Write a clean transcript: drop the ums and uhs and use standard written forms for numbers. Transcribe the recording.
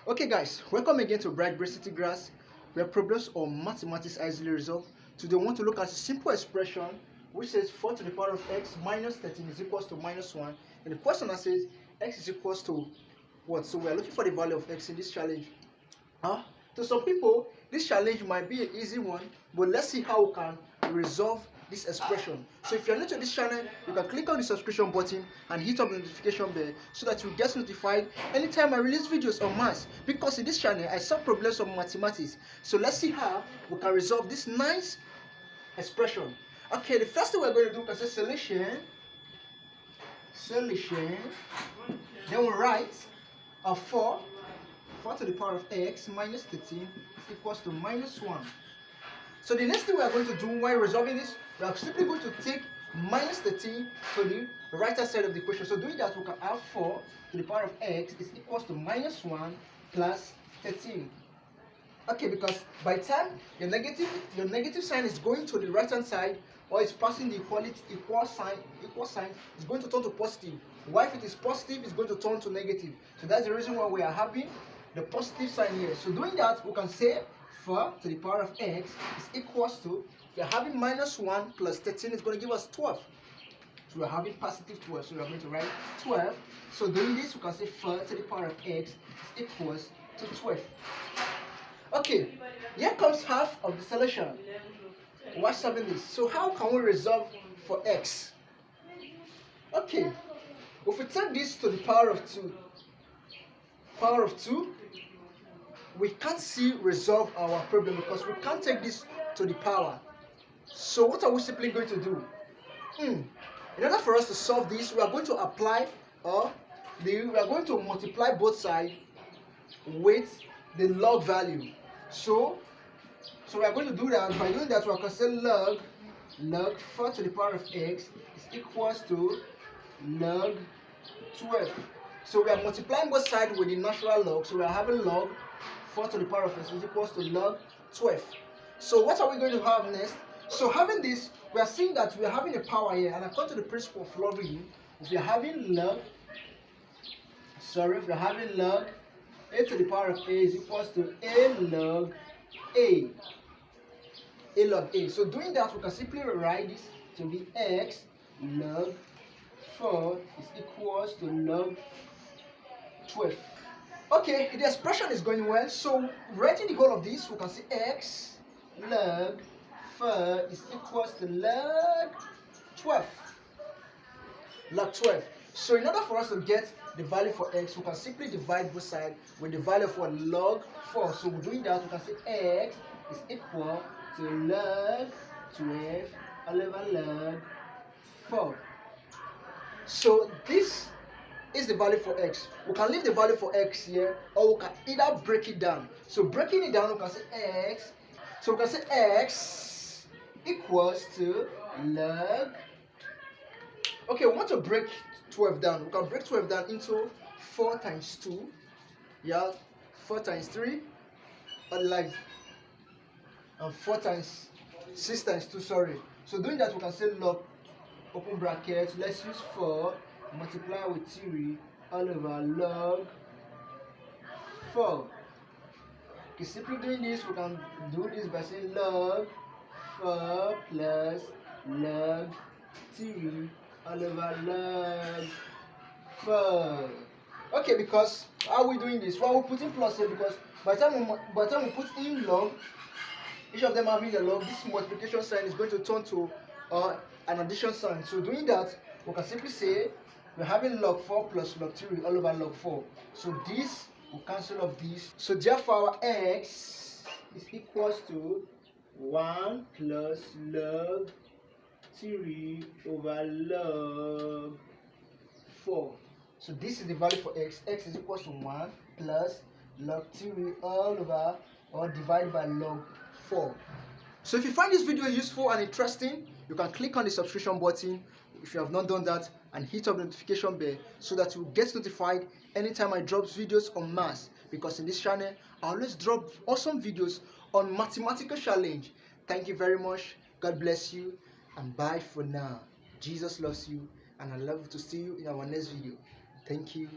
Okay guys, welcome again to Bright City Grass, where problems on mathematics are easily resolved. Today we want to look at a simple expression which says 4 to the power of x minus 13 is equals to minus 1. And the question that says x is equals to what? So we are looking for the value of x in this challenge. To some people, this challenge might be an easy one, but let's see how we can resolve this expression. So if you're new to this channel, you can click on the subscription button and hit up the notification bell so that you get notified anytime I release videos on maths, because in this channel I solve problems on mathematics. So let's see how we can resolve this nice expression. Okay, the first thing we're going to do is say solution, then we write a 4 to the power of x minus 13 is equals to minus 1. So the next thing we are going to do while resolving this, we are simply going to take minus 13 to the right hand side of the equation. So doing that, we can have 4 to the power of x is equals to minus 1 plus 13. Okay, because by the time your negative sign is going to the right hand side, or it's passing the equal sign, it's going to turn to positive. While if it is positive, it's going to turn to negative. So that's the reason why we are having the positive sign here. So doing that, we can say 4 to the power of x is equals to, if you're having minus 1 plus 13, it's going to give us 12. So we're having positive 12, so we're going to write 12. So doing this, we can say 4 to the power of x is equals to 12. Okay, here comes half of the solution. What's solving this? So how can we resolve for x? Okay, if we take this to the power of 2, we can't see resolve our problem because we can't take this to the power. So what are we simply going to do? In order for us to solve this, we are going to apply we are going to multiply both sides with the log value. So we are going to do that. By doing that, we are going to say log 4 to the power of x is equals to log 12. So we are multiplying both sides with the natural log. So we are having log 4 to the power of x is equals to log 12. So what are we going to have next? So having this, we are seeing that we are having a power here, and according to the principle of logarithm, if we are having log a to the power of a is equals to a log a. So doing that, we can simply write this to be x log 4 is equals to log 12. Okay, the expression is going well. So writing the whole of this, we can say x log 4 is equals to log 12. So in order for us to get the value for x, we can simply divide both sides with the value for log 4. So doing that, we can say x is equal to log 12 over log 4. So this is the value for x. We can leave the value for x here, or we can either break it down. So breaking it down, we can say x. So we can say x equals to log. Okay, we want to break 12 down. We can break 12 down into 4 times 2. Yeah, 4 times 3. Or like 4 times 6 times 2, sorry. So doing that, we can say log, open bracket, let's use 4, multiply with 3 all over log 4. Okay, simply doing this, we can do this by saying log 4 plus log 3 all over log 4. Okay, because how are we doing this? Well, we're putting plus here because by the time we put in log, each of them having a log, this multiplication sign is going to turn to an addition sign. So doing that, we can simply say we're having log 4 plus log 3 all over log 4. So this will cancel off this. So therefore our x is equals to 1 plus log 3 over log 4. So this is the value for x. X is equals to 1 plus log 3 all over, or divided by log 4. So if you find this video useful and interesting, you can click on the subscription button if you have not done that, and hit up the notification bell so that you get notified anytime I drop videos on maths, because in this channel I always drop awesome videos on mathematical challenge. Thank you very much. God bless you, and bye for now. Jesus loves you, and I love to see you in our next video. Thank you.